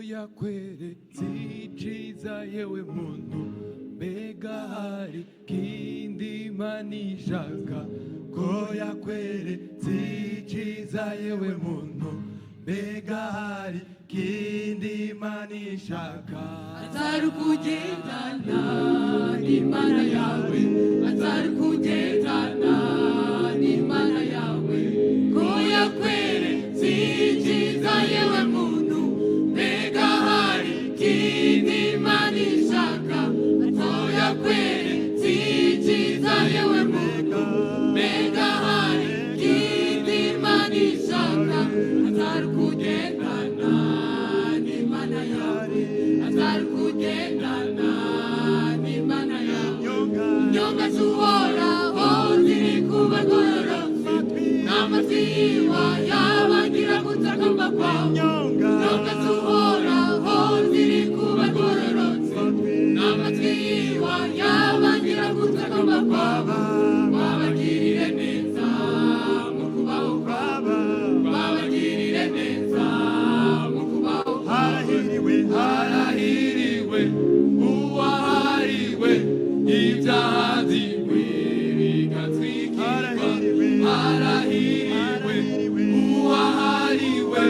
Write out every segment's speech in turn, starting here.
yakweretse iciza yewe muntu, mbega hari kindi Imana ishaka? Ko yakweretse iciza yewe muntu, mbega hari kindi Imana ishaka? Atari kugendana n'Imana yawe, atari kugendana n'Imana yawe. Ko yakweretse iciza yewe muntu, mbega hari kindi Imana ishaka? Ko yakweretse iciza yewe muntu, mbega hari kindi Imana ishaka? Atari kugendana n'Imana yawe, atari kugendana n'Imana yawe. Inyonga z'uhoraho ziri kubagororotse, n'amatwi yabagira gutakamba kwawe. Inyonga z'uhoraho ziri kubagororotse, n'amatwi yabagira gutakamba kwawe. Wabagirire neza mu kubaho kwawe, wabagirire neza mu kubaho kwawe. Harahiriwe, harahiriwe uwahariwe ibyaha byiwe bigatwikirwa. Harahiriwe uwahariwe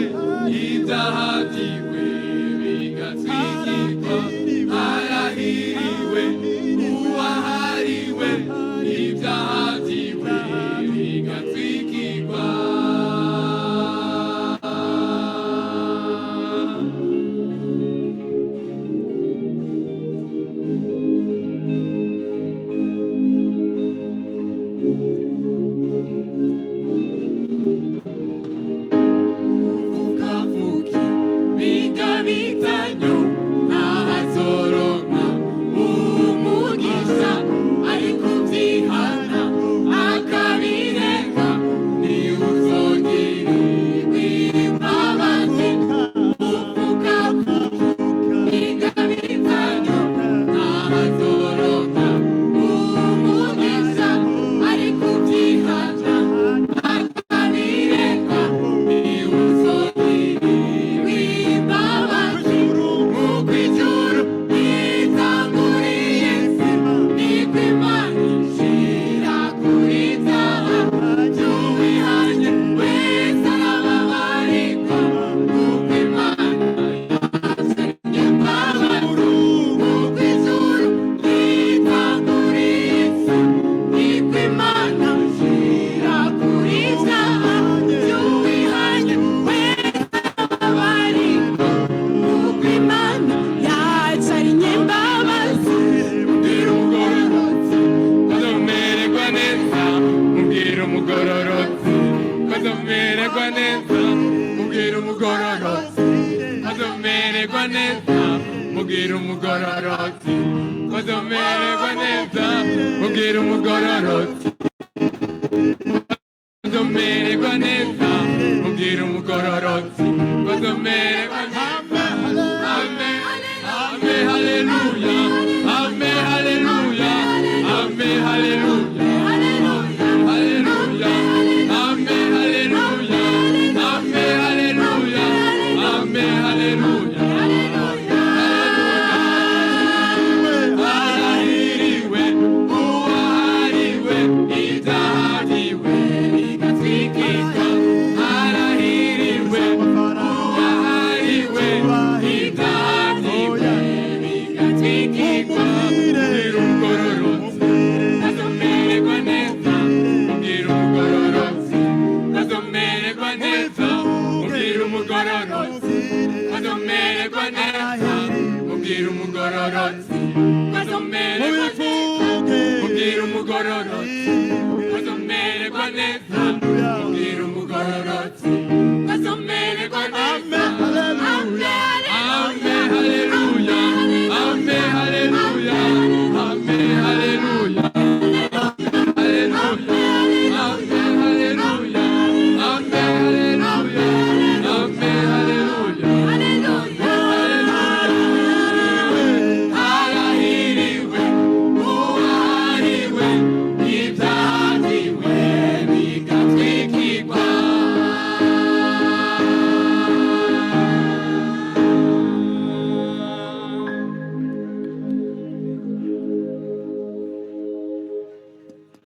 ibyaha byiwe bigatwikirwa. Harahiriwe uwahariwe ibyaha byiwe bigatwikirwa. Uvukavuki bigabitanyo n'ahazoronka umugisha, ariko byihana akabireka ntiwuzogirirwa imbabazi. Uvukavuki bigabitanyo n'ahazoronka umugisha, ariko byihana akabireka ntiwuzogirirwa imbabazi. Nk'uko ijuru ritanguriye isi, niko Imana ishira kuri ibyaha by'uwihanye wese arababarirwa. Nk'uko Imana yazanye imbabazi, nk'uko ijuru ritanguriye isi, niko Imana ishira kuri ibyaha by'uwihanye wese arababarirwa. Nk'uko Imana yazanye imbabazi, mbwira umugororotsi kazomererwa neza, mbwira umugororotsi kazomererwa neza, mbwira umugororotsi kazomererwa neza, mbwira umugororotsi kazomererwa neza, mbwira umugororotsi kazomererwa neza, mbwira umugororotsi kazomererwa neza. Amen, amen, haleluya, amen, haleluya, amen, haleluya, haleluya, amen, haleluya, amen, haleluya, amen, haleluya. Harahiriwe uwahariwe ibyaha byiwe bigatwikirwa. Harahiriwe uwahariwe ibyaha byiwe bigatwikirwa. Mbwira umugororotsi kazomererwa neza, mbwira umugororotsi kazomererwa neza, mbwira umugororotsi kazomererwa neza, mbwira umugororotsi kazomererwa neza, mbwira umugororotsi kazomererwa neza, mbwira umugororotsi